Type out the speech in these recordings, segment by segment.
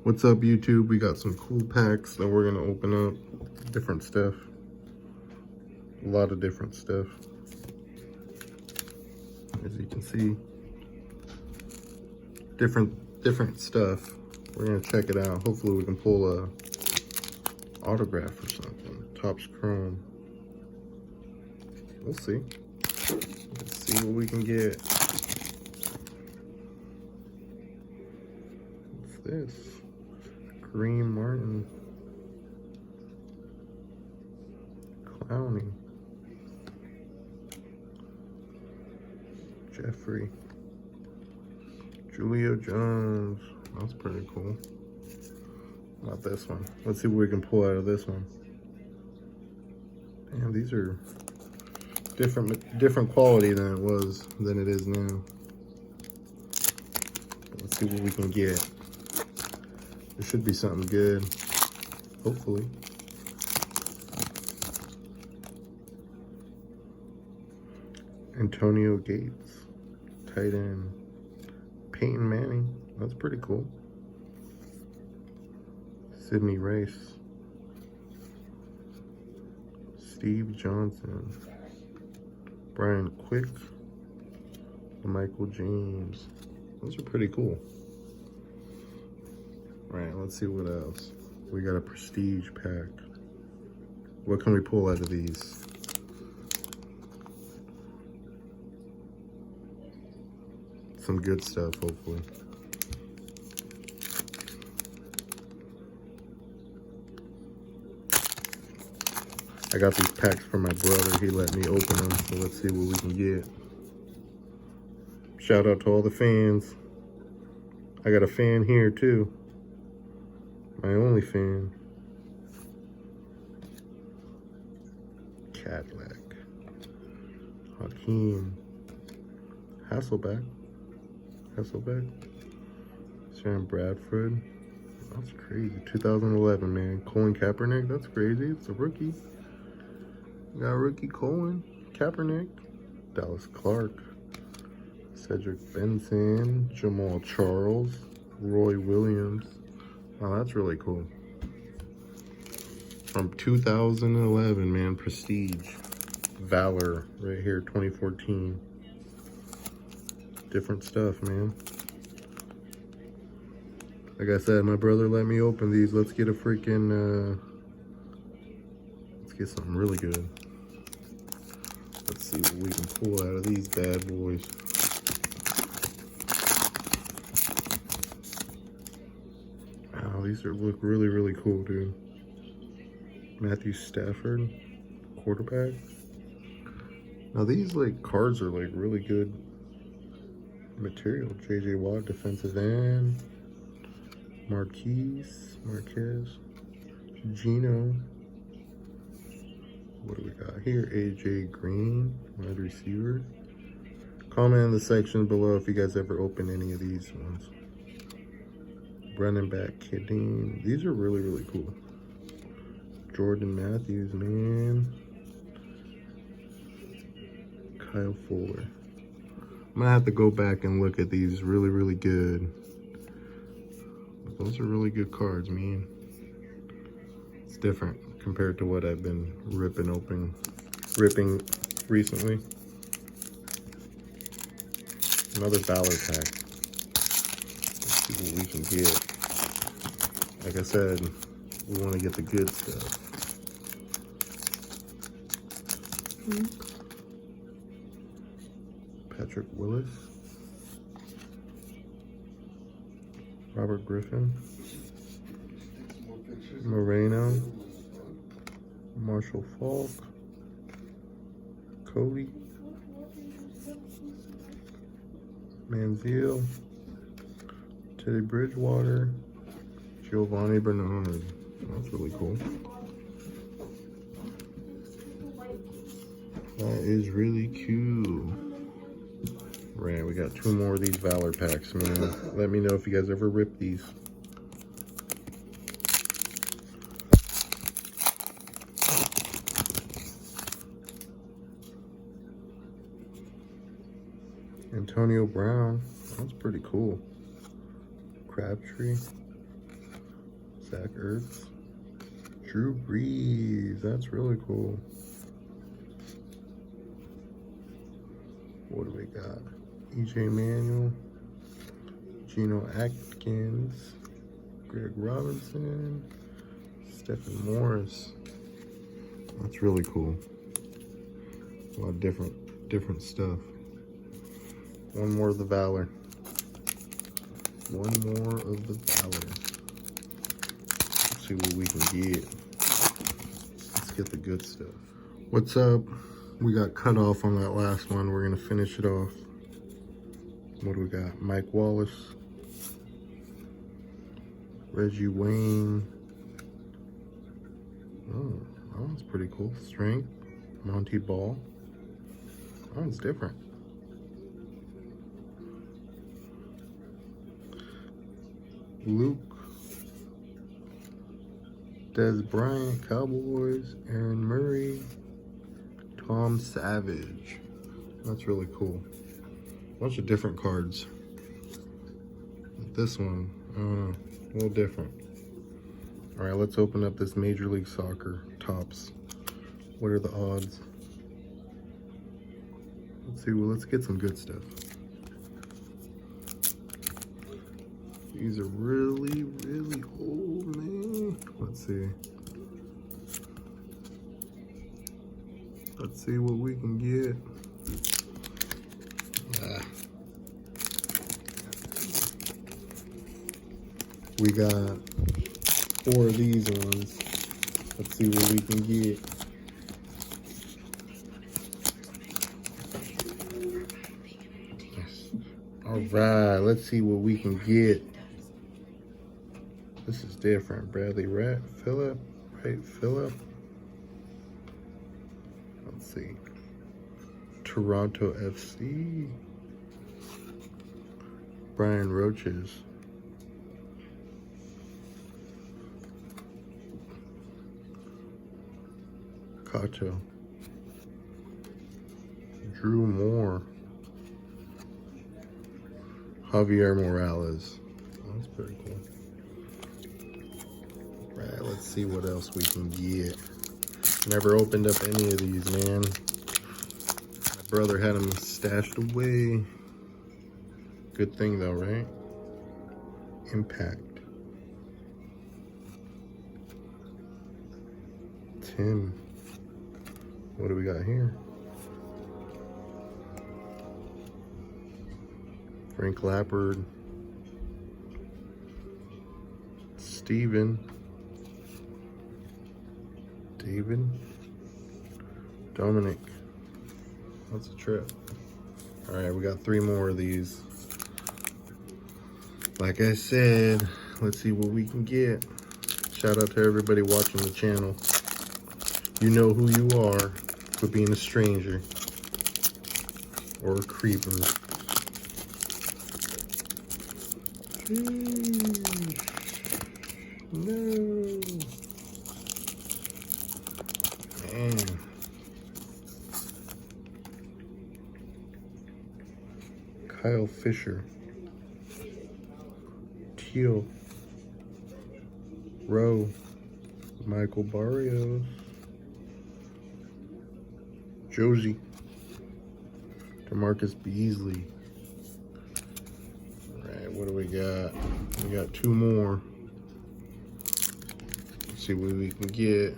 What's up, YouTube? We got some cool packs that we're gonna open up. Different stuff. A lot of different stuff. As you can see, different stuff. We're gonna check it out. Hopefully we can pull a autograph or something. Topps Chrome. We'll see. Let's see what we can get. What's this? Kareem Martin. Clowney. Jeffrey. Julio Jones. That's pretty cool. How about this one? Let's see what we can pull out of this one. Damn, these are different quality than it is now. Let's see what we can get. There should be something good, hopefully. Antonio Gates, tight end. Peyton Manning, that's pretty cool. Sidney Rice. Steve Johnson. Brian Quick. Michael James. Those are pretty cool. All right, let's see what else. We got a prestige pack. What can we pull out of these? Some good stuff, hopefully. I got these packs from my brother. He let me open them, so let's see what we can get. Shout out to all the fans. I got a fan here too. My only fan. Cadillac. Hakeem. Hasselbeck. Sam Bradford. That's crazy. 2011, man. Colin Kaepernick. That's crazy. It's a rookie. We got rookie Colin Kaepernick. Dallas Clark. Cedric Benson. Jamal Charles. Roy Williams. Wow, that's really cool. From 2011, man. Prestige. Valor. Right here, 2014. Different stuff, man. Like I said, my brother let me open these. Let's get a freaking, let's get something really good. Let's see what we can pull out of these bad boys. Wow, these look really, really cool, dude. Matthew Stafford, quarterback. Now these cards are really good material. JJ Watt, defensive end. Marquez, Gino. What do we got here? AJ Green, wide receiver. Comment in the section below if you guys ever open any of these ones. Running back Kidding. These are really, really cool. Jordan Matthews, man. Kyle Fuller. I'm gonna have to go back and look at these. Really, really good. But those are really good cards, man. It's different compared to what I've been ripping recently. Another Valor pack. Let's see what we can get. Like I said, we want to get the good stuff. Patrick Willis. Robert Griffin. Moreno. Marshall Falk. Cody. Manziel. Teddy Bridgewater. Giovanni Bernard. That's really cool. That is really cool. Right, we got 2 more of these Valor packs, man. Let me know if you guys ever rip these. Antonio Brown. That's pretty cool. Crabtree. Zach Ertz. Drew Brees. That's really cool. What do we got? EJ Manuel. Geno Atkins. Greg Robinson. Stephen Morris. That's really cool. A lot of different stuff. One more of the Valor. One more of the Valor. Let's see what we can get. Let's get the good stuff. What's up? We got cut off on that last one. We're gonna finish it off. What do we got? Mike Wallace. Reggie Wayne. Oh, that one's pretty cool. Strength. Monty Ball. That one's different. Luke. Des Bryant, Cowboys. Aaron Murray. Tom Savage. That's really cool. Bunch of different cards. This one, a little different. All right, let's open up this Major League Soccer Topps. What are the odds? Let's see. Well, let's get some good stuff. These are really, really old, man. Let's see. Let's see what we can get. We got 4 of these ones. Let's see what we can get. Yes. All right, let's see what we can get. This is different. Bradley Wright Phillip. Let's see. Toronto FC. Brian Roaches. Cacho. Drew Moore. Javier Morales. Oh, that's pretty cool. Right, let's see what else we can get. Never opened up any of these, man. My brother had them stashed away. Good thing though, right? Impact. Tim. What do we got here? Frank Lappard. Steven. David. Dominic. That's a trip. All right, we got 3 more of these. Like I said, let's see what we can get. Shout out to everybody watching the channel. You know who you are for being a stranger or a creeper. No. Man. Kyle Fisher. Teal. Rowe. Michael Barrios. Josie. DeMarcus Beasley. Alright, what do we got? We got 2 more. Let's see what we can get.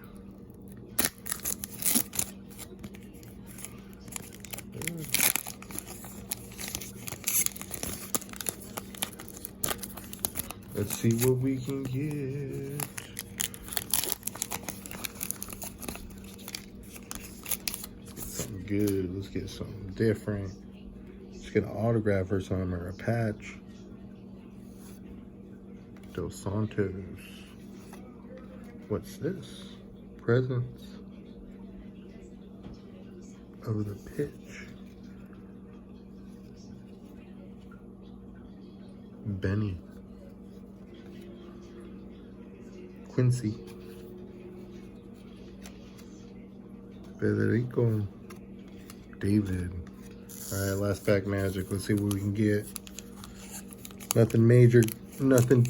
Let's see what we can get. Something good. Let's get something different. Let's get an autograph or something, or a patch. Dos Santos. What's this? Presence of the pitch. Benny. Quincy. Federico. David. Alright, last pack magic. Let's see what we can get. Nothing major, nothing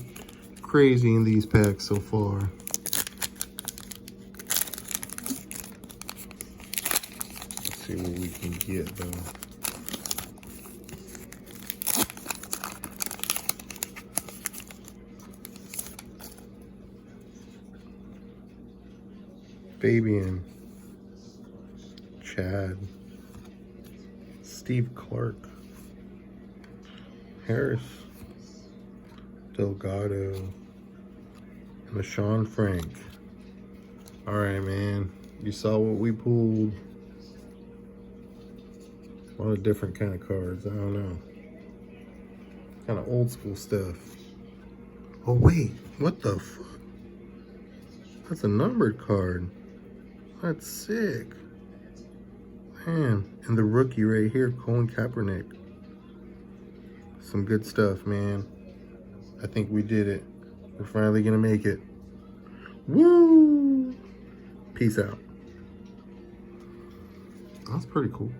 crazy in these packs so far. Let's see what we can get though. Fabian, Chad, Steve Clark, Harris, Delgado, and LaShawn Frank. All right, man. You saw what we pulled. A lot of different kind of cards. I don't know. Kind of old school stuff. Oh, wait. What the fuck? That's a numbered card. That's sick. Man. And the rookie right here, Colin Kaepernick. Some good stuff, man. I think we did it. We're finally gonna make it. Woo! Peace out. That's pretty cool.